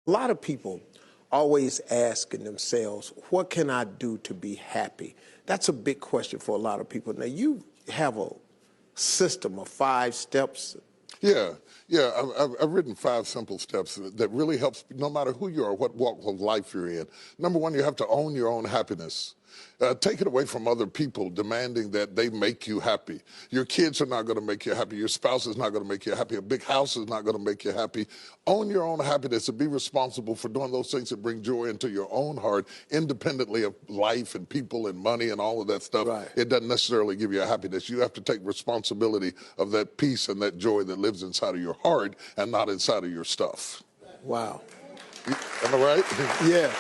A lot of people always asking themselves, what can I do to be happy? That's a big question for a lot of people. Now, you have a system of 5 steps. Yeah. I've written 5 simple steps that really helps no matter who you are, what walk of life you're in. Number 1, you have to own your own happiness. Take it away from other people demanding that they make you happy. Your kids are not going to make you happy. Your spouse is not going to make you happy. A big house is not going to make you happy. Own your own happiness and be responsible for doing those things that bring joy into your own heart, independently of life and people and money and all of that stuff. Right. It doesn't necessarily give you a happiness. You have to take responsibility of that peace and that joy that lives inside of your heart and not inside of your stuff. Wow. Am I right? Yeah.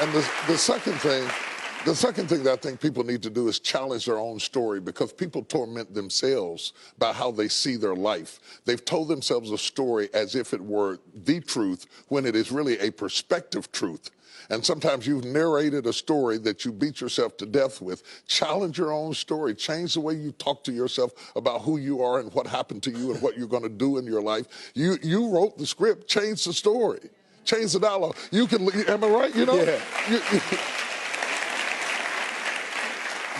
And the second thing that I think people need to do is challenge their own story, because people torment themselves by how they see their life. They've told themselves a story as if it were the truth when it is really a perspective truth. And sometimes you've narrated a story that you beat yourself to death with. Challenge your own story. Change the way you talk to yourself about who you are and what happened to you and what you're going to do in your life. You wrote the script. Change the story. Change the dialogue. You can, am I right? You know? Yeah.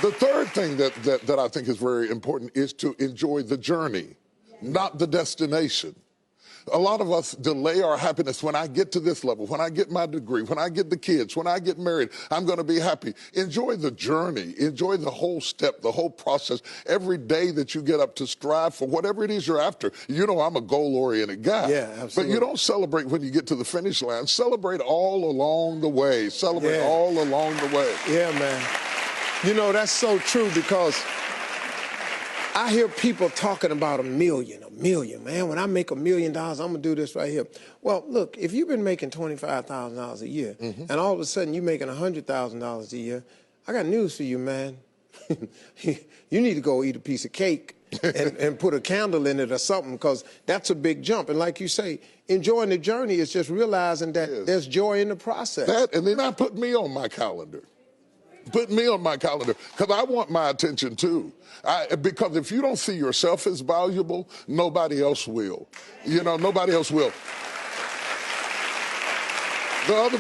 The third thing that I think is very important is to enjoy the journey, not the destination. A lot of us delay our happiness. When I get to this level, when I get my degree, when I get the kids, when I get married, I'm going to be happy. Enjoy the journey. Enjoy the whole step, the whole process. Every day that you get up to strive for whatever it is you're after. You know, I'm a goal-oriented guy. Yeah, absolutely. But you don't celebrate when you get to the finish line. Celebrate all along the way. Celebrate all along the way. Yeah, man. You know, that's so true, because I hear people talking about a million, man. When I make $1 million, I'm going to do this right here. Well, look, if you've been making $25,000 a year, and all of a sudden you're making $100,000 a year, I got news for you, man. You need to go eat a piece of cake and put a candle in it or something, because that's a big jump. And like you say, enjoying the journey is just realizing that there's joy in the process. That, and then I put me on my calendar. Put me on my calendar, because I want my attention too. Because if you don't see yourself as valuable, nobody else will. You know, nobody else will. The other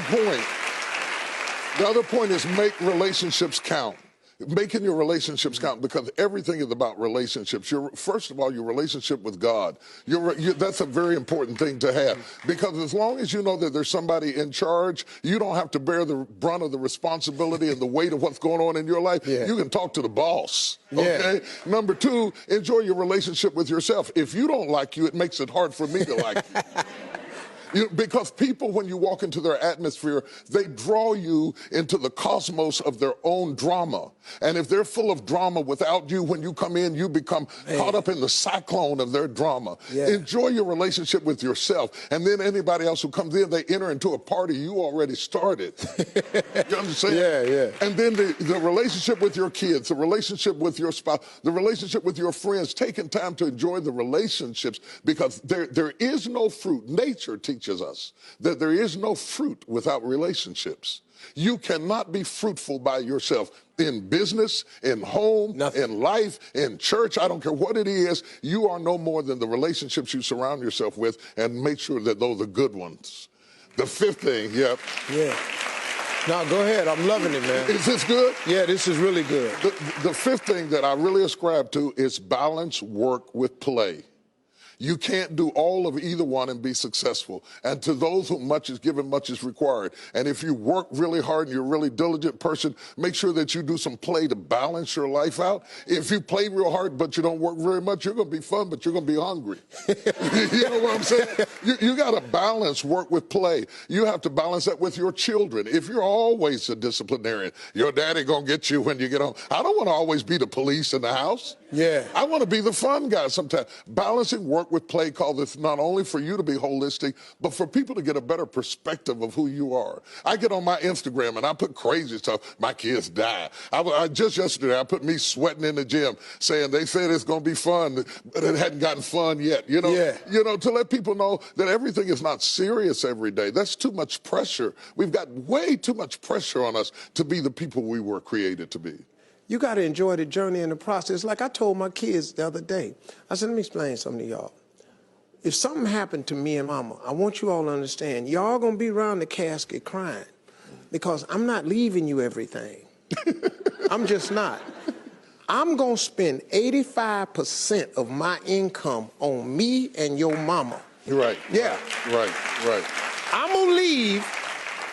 point is make relationships count. Making your relationships count, because everything is about relationships. First of all, your relationship with God. That's a very important thing to have, because as long as you know that there's somebody in charge, you don't have to bear the brunt of the responsibility and the weight of what's going on in your life. Yeah. You can talk to the boss. Okay. Yeah. Number 2, enjoy your relationship with yourself. If you don't like you, it makes it hard for me to like you. Because people, when you walk into their atmosphere, they draw you into the cosmos of their own drama. And if they're full of drama without you, when you come in, you become caught up in the cyclone of their drama. Yeah. Enjoy your relationship with yourself. And then anybody else who comes in, they enter into a party you already started. You understand? Yeah. And then the relationship with your kids, the relationship with your spouse, the relationship with your friends, taking time to enjoy the relationships, because there is no fruit. Nature teaches us that there is no fruit without relationships. You cannot be fruitful by yourself in business, in home, in life, in church. I don't care what it is. You are no more than the relationships you surround yourself with, and make sure that those are good ones. The 5th thing, Yeah. No, go ahead. I'm loving it, man. Is this good? Yeah, this is really good. The 5th thing that I really ascribe to is balance work with play. You can't do all of either one and be successful. And to those whom much is given, much is required. And if you work really hard and you're a really diligent person, make sure that you do some play to balance your life out. If you play real hard but you don't work very much, you're going to be fun, but you're going to be hungry. You know what I'm saying? You got to balance work with play. You have to balance that with your children. If you're always a disciplinarian, your daddy going to get you when you get home. I don't want to always be the police in the house. Yeah. I want to be the fun guy sometimes. Balancing work with play calls this not only for you to be holistic, but for people to get a better perspective of who you are. I get on my Instagram and I put crazy stuff. My kids die. Just yesterday, I put me sweating in the gym saying they said it's going to be fun, but it hadn't gotten fun yet. You know, to let people know that everything is not serious every day. That's too much pressure. We've got way too much pressure on us to be the people we were created to be. You got to enjoy the journey and the process. Like I told my kids the other day, I said, let me explain something to y'all. if something happened to me and Mama, I want you all to understand, y'all gonna be around the casket crying because I'm not leaving you everything. I'm just not. I'm gonna spend 85% of my income on me and your mama. Right. Yeah. Right. I'm gonna leave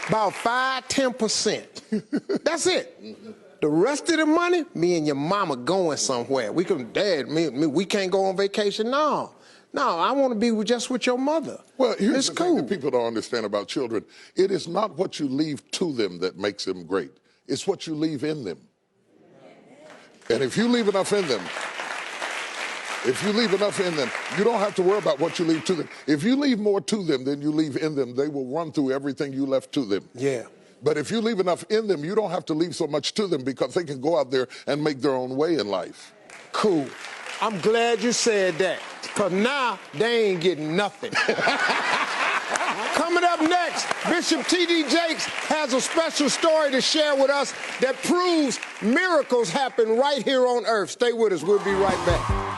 about 5–10%. That's it. The rest of the money, me and your mama going somewhere. We can, Dad, we can't go on vacation. No, I want to be just with your mother. Well, here's it's the thing that people don't understand about children. It is not what you leave to them that makes them great. It's what you leave in them. And if you leave enough in them, you don't have to worry about what you leave to them. If you leave more to them than you leave in them, they will run through everything you left to them. Yeah. But if you leave enough in them, you don't have to leave so much to them because they can go out there and make their own way in life. Cool. I'm glad you said that, because now they ain't getting nothing. Coming up next, Bishop T.D. Jakes has a special story to share with us that proves miracles happen right here on earth. Stay with us. We'll be right back.